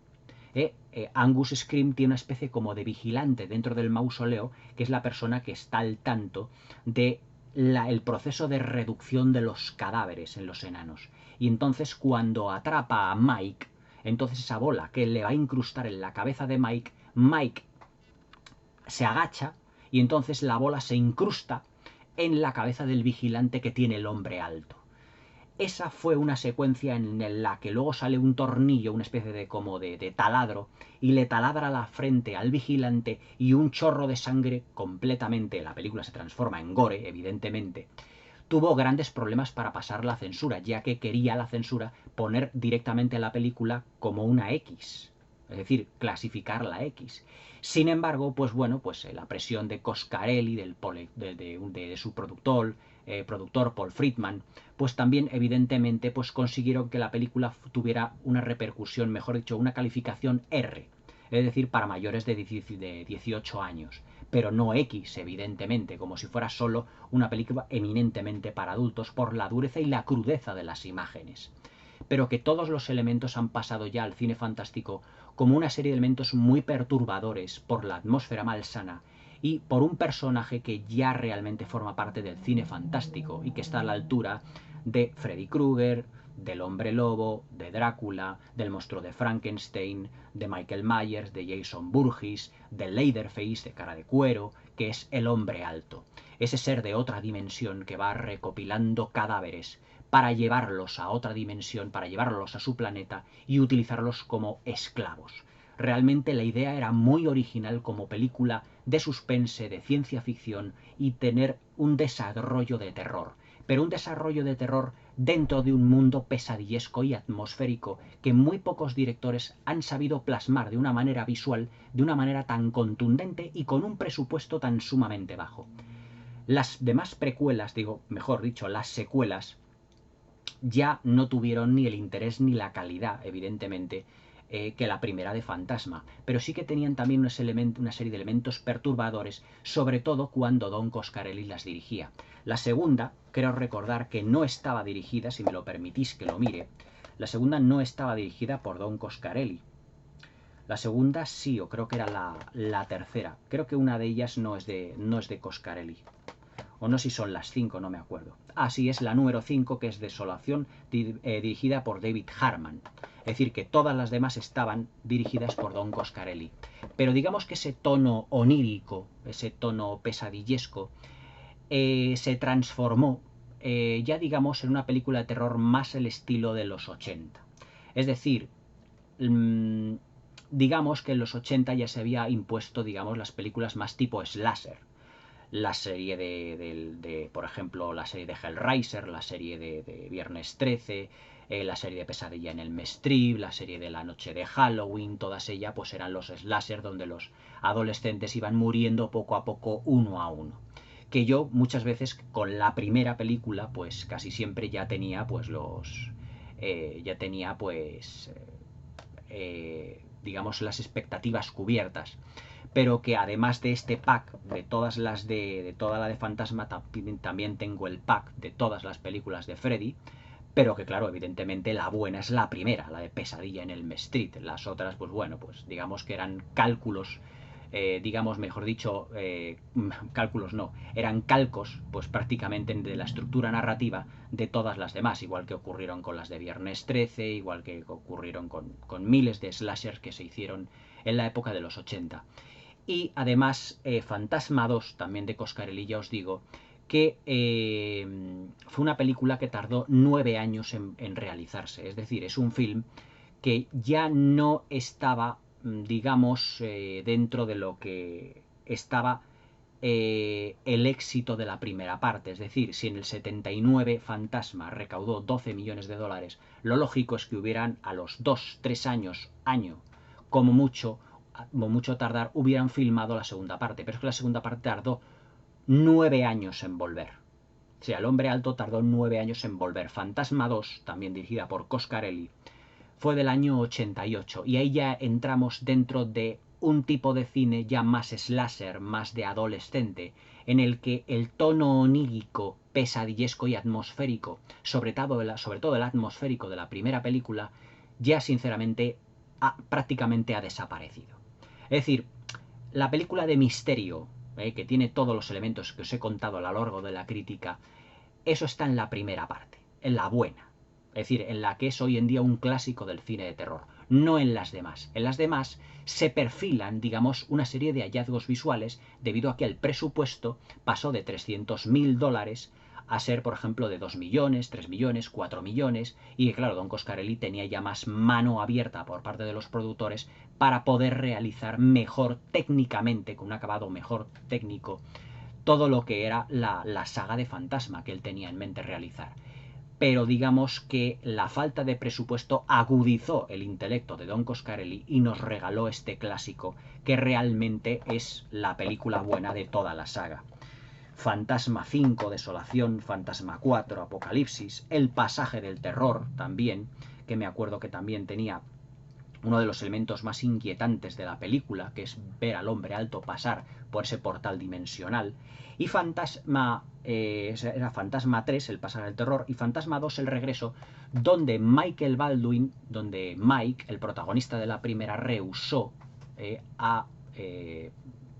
Angus Scrimm tiene una especie como de vigilante dentro del mausoleo, que es la persona que está al tanto de el proceso de reducción de los cadáveres en los enanos. Y entonces cuando atrapa a Mike, entonces esa bola que le va a incrustar en la cabeza de Mike, Mike se agacha y entonces la bola se incrusta en la cabeza del vigilante que tiene el hombre alto. Esa fue una secuencia en la que luego sale un tornillo, una especie de como de taladro, y le taladra la frente al vigilante y un chorro de sangre completamente, la película se transforma en gore, evidentemente. Tuvo grandes problemas para pasar la censura, ya que quería la censura poner directamente la película como una X, es decir, clasificar la X. Sin embargo, pues bueno, pues la presión de Coscarelli, de su productor Paul Friedman, pues también evidentemente pues consiguieron que la película tuviera una repercusión, mejor dicho, una calificación R, es decir, para mayores de 18 años, pero no X, evidentemente, como si fuera solo una película eminentemente para adultos por la dureza y la crudeza de las imágenes. Pero que todos los elementos han pasado ya al cine fantástico como una serie de elementos muy perturbadores por la atmósfera malsana y por un personaje que ya realmente forma parte del cine fantástico y que está a la altura de Freddy Krueger, del hombre lobo, de Drácula, del monstruo de Frankenstein, de Michael Myers, de Jason Voorhees, de Leatherface, de cara de cuero, que es el hombre alto. Ese ser de otra dimensión que va recopilando cadáveres para llevarlos a otra dimensión, para llevarlos a su planeta y utilizarlos como esclavos. Realmente la idea era muy original como película de suspense, de ciencia ficción y tener un desarrollo de terror. Pero un desarrollo de terror dentro de un mundo pesadillesco y atmosférico que muy pocos directores han sabido plasmar de una manera visual, de una manera tan contundente y con un presupuesto tan sumamente bajo. Las demás precuelas, digo, mejor dicho, las secuelas, ya no tuvieron ni el interés ni la calidad, evidentemente, que la primera de Fantasma, pero sí que tenían también una serie de elementos perturbadores, sobre todo cuando Don Coscarelli las dirigía. La segunda, creo recordar que no estaba dirigida, si me lo permitís que lo mire, la segunda no estaba dirigida por Don Coscarelli. La segunda sí, o creo que era la tercera. Creo que una de ellas no es de Coscarelli. O no sé si son las 5, no me acuerdo. Ah, sí, es la número 5, que es Desolación, dirigida por David Harman. Es decir, que todas las demás estaban dirigidas por Don Coscarelli. Pero digamos que ese tono onírico, ese tono pesadillesco, se transformó ya digamos en una película de terror más el estilo de los 80. Es decir, digamos que en los 80 ya se había impuesto, digamos, las películas más tipo slasher. La serie por ejemplo, la serie de Hellraiser, la serie de Viernes 13, la serie de Pesadilla en Elm Street, la serie de La Noche de Halloween, todas ellas pues eran los slasher donde los adolescentes iban muriendo poco a poco, uno a uno. Que yo muchas veces con la primera película pues casi siempre ya tenía pues digamos las expectativas cubiertas, pero que además de este pack de todas las de toda la de Fantasma, también tengo el pack de todas las películas de Freddy, pero que claro, evidentemente la buena es la primera, la de Pesadilla en Elm Street. Las otras, pues bueno, pues digamos que eran cálculos, digamos, mejor dicho, cálculos no, eran calcos, pues prácticamente de la estructura narrativa de todas las demás, igual que ocurrieron con las de Viernes 13, igual que ocurrieron con miles de slashers que se hicieron en la época de los 80. Y además, Fantasma 2, también de Coscarelli, ya os digo, que fue una película que tardó 9 años en realizarse. Es decir, es un film que ya no estaba, digamos, dentro de lo que estaba el éxito de la primera parte. Es decir, si en el 79 Fantasma recaudó 12 millones de dólares, lo lógico es que hubieran a los 2-3 años, como mucho tardar, hubieran filmado la segunda parte. Pero es que la segunda parte tardó 9 años en volver. O sea, El Hombre Alto tardó 9 años en volver. Fantasma 2, también dirigida por Coscarelli, fue del año 88. Y ahí ya entramos dentro de un tipo de cine ya más slasher, más de adolescente, en el que el tono onírico, pesadillesco y atmosférico, sobre todo el atmosférico de la primera película, ya sinceramente prácticamente ha desaparecido. Es decir, la película de misterio, que tiene todos los elementos que os he contado a lo largo de la crítica, eso está en la primera parte, en la buena. Es decir, en la que es hoy en día un clásico del cine de terror, no en las demás. En las demás se perfilan, digamos, una serie de hallazgos visuales debido a que el presupuesto pasó de $300.000 a ser, por ejemplo, de 2 millones, 3 millones, 4 millones, y que claro, Don Coscarelli tenía ya más mano abierta por parte de los productores para poder realizar mejor técnicamente, con un acabado mejor técnico, todo lo que era la saga de Fantasma que él tenía en mente realizar. Pero digamos que la falta de presupuesto agudizó el intelecto de Don Coscarelli y nos regaló este clásico que realmente es la película buena de toda la saga. Fantasma 5, Desolación, Fantasma 4, Apocalipsis, El Pasaje del Terror también, que me acuerdo que también tenía uno de los elementos más inquietantes de la película, que es ver al hombre alto pasar por ese portal dimensional. Y era Fantasma 3, El pasaje del terror, y Fantasma 2, El regreso, donde Michael Baldwin, donde Mike, el protagonista de la primera, rehusó a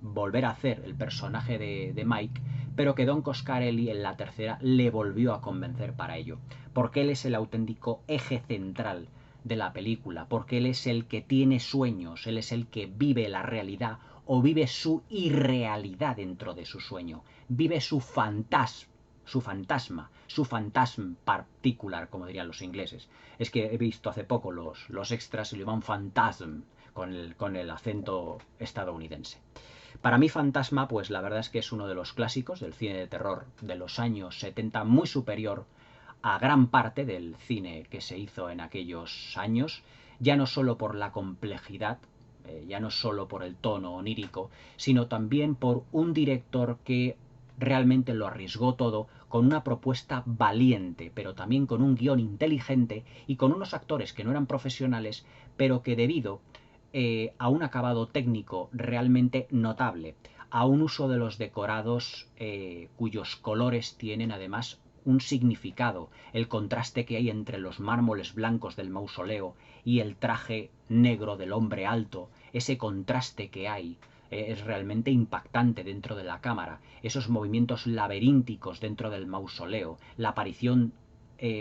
volver a hacer el personaje de Mike, pero que Don Coscarelli en la tercera le volvió a convencer para ello, porque él es el auténtico eje central de la película, porque él es el que tiene sueños, él es el que vive la realidad o vive su irrealidad dentro de su sueño, vive su fantasma, su fantasma particular, como dirían los ingleses. Es que he visto hace poco los extras y lo llaman phantasm con el acento estadounidense. Para mí Fantasma, pues la verdad es que es uno de los clásicos del cine de terror de los años 70, muy superior a gran parte del cine que se hizo en aquellos años, ya no solo por la complejidad, ya no solo por el tono onírico, sino también por un director que realmente lo arriesgó todo con una propuesta valiente, pero también con un guión inteligente y con unos actores que no eran profesionales, pero que debido a un acabado técnico realmente notable, a un uso de los decorados cuyos colores tienen además un significado, el contraste que hay entre los mármoles blancos del mausoleo y el traje negro del hombre alto, ese contraste que hay es realmente impactante dentro de la cámara, esos movimientos laberínticos dentro del mausoleo, la aparición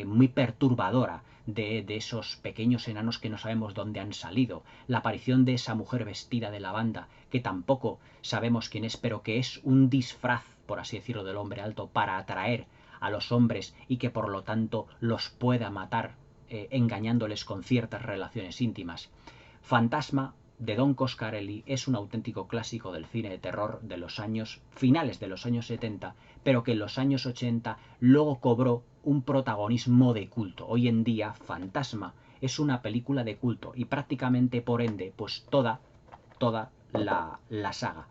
muy perturbadora de esos pequeños enanos que no sabemos dónde han salido, la aparición de esa mujer vestida de lavanda que tampoco sabemos quién es, pero que es un disfraz, por así decirlo, del hombre alto para atraer a los hombres y que por lo tanto los pueda matar engañándoles con ciertas relaciones íntimas. Fantasma de Don Coscarelli es un auténtico clásico del cine de terror de los años finales de los años 70, pero que en los años 80 luego cobró un protagonismo de culto. Hoy en día Fantasma es una película de culto y prácticamente por ende pues toda la saga.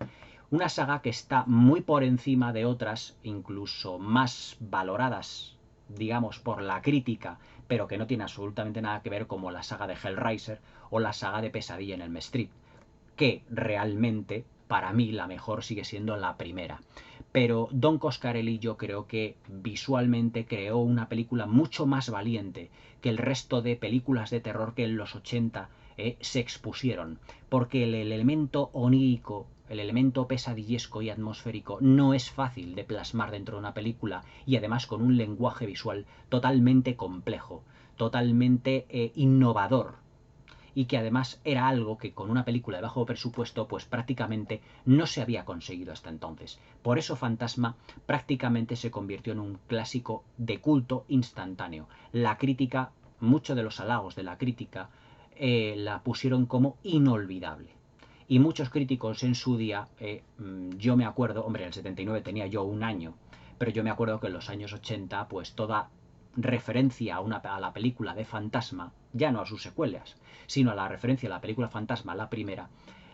Una saga que está muy por encima de otras, incluso más valoradas, digamos, por la crítica, pero que no tiene absolutamente nada que ver, como la saga de Hellraiser o la saga de Pesadilla en Elm Street, que realmente para mí la mejor sigue siendo la primera. Pero Don Coscarelli yo creo que visualmente creó una película mucho más valiente que el resto de películas de terror que en los 80 se expusieron, porque el elemento onírico, el elemento pesadillesco y atmosférico no es fácil de plasmar dentro de una película, y además con un lenguaje visual totalmente complejo, totalmente innovador, y que además era algo que con una película de bajo presupuesto pues prácticamente no se había conseguido hasta entonces. Por eso Fantasma prácticamente se convirtió en un clásico de culto instantáneo. La crítica, muchos de los halagos de la crítica la pusieron como inolvidable. Y muchos críticos en su día, yo me acuerdo, hombre, en el 79 tenía yo un año, pero yo me acuerdo que en los años 80 pues toda referencia a la película de Fantasma, ya no a sus secuelas, sino a la referencia a la película Fantasma, la primera,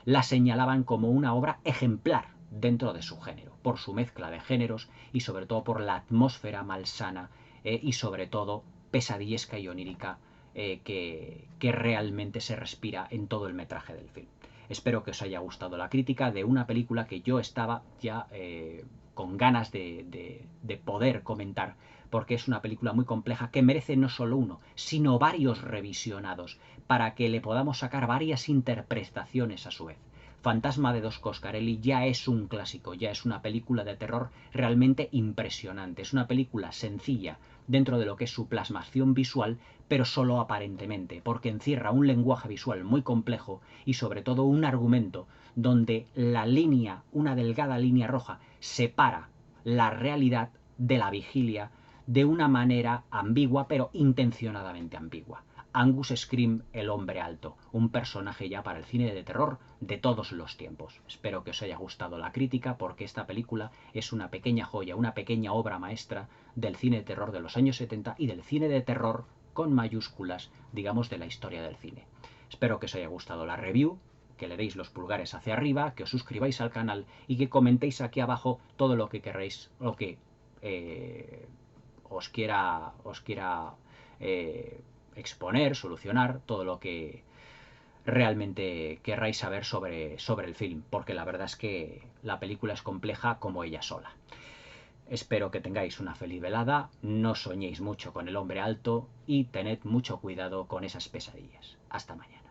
la señalaban como una obra ejemplar dentro de su género, por su mezcla de géneros y sobre todo por la atmósfera malsana y sobre todo pesadillesca y onírica que realmente se respira en todo el metraje del film. Espero que os haya gustado la crítica de una película que yo estaba ya con ganas de poder comentar, porque es una película muy compleja que merece no solo uno, sino varios revisionados, para que le podamos sacar varias interpretaciones a su vez. Fantasma de Don Coscarelli ya es un clásico, ya es una película de terror realmente impresionante. Es una película sencilla dentro de lo que es su plasmación visual, pero solo aparentemente, porque encierra un lenguaje visual muy complejo y sobre todo un argumento donde la línea, una delgada línea roja, separa la realidad de la vigilia de una manera ambigua, pero intencionadamente ambigua. Angus Scrimm, el hombre alto, un personaje ya para el cine de terror de todos los tiempos. Espero que os haya gustado la crítica, porque esta película es una pequeña joya, una pequeña obra maestra del cine de terror de los años 70 y del cine de terror con mayúsculas, digamos, de la historia del cine. Espero que os haya gustado la review, que le deis los pulgares hacia arriba, que os suscribáis al canal y que comentéis aquí abajo todo lo que queréis, lo que os quiera exponer, solucionar, todo lo que realmente querráis saber sobre el film, porque la verdad es que la película es compleja como ella sola. Espero que tengáis una feliz velada, no soñéis mucho con el hombre alto y tened mucho cuidado con esas pesadillas. Hasta mañana.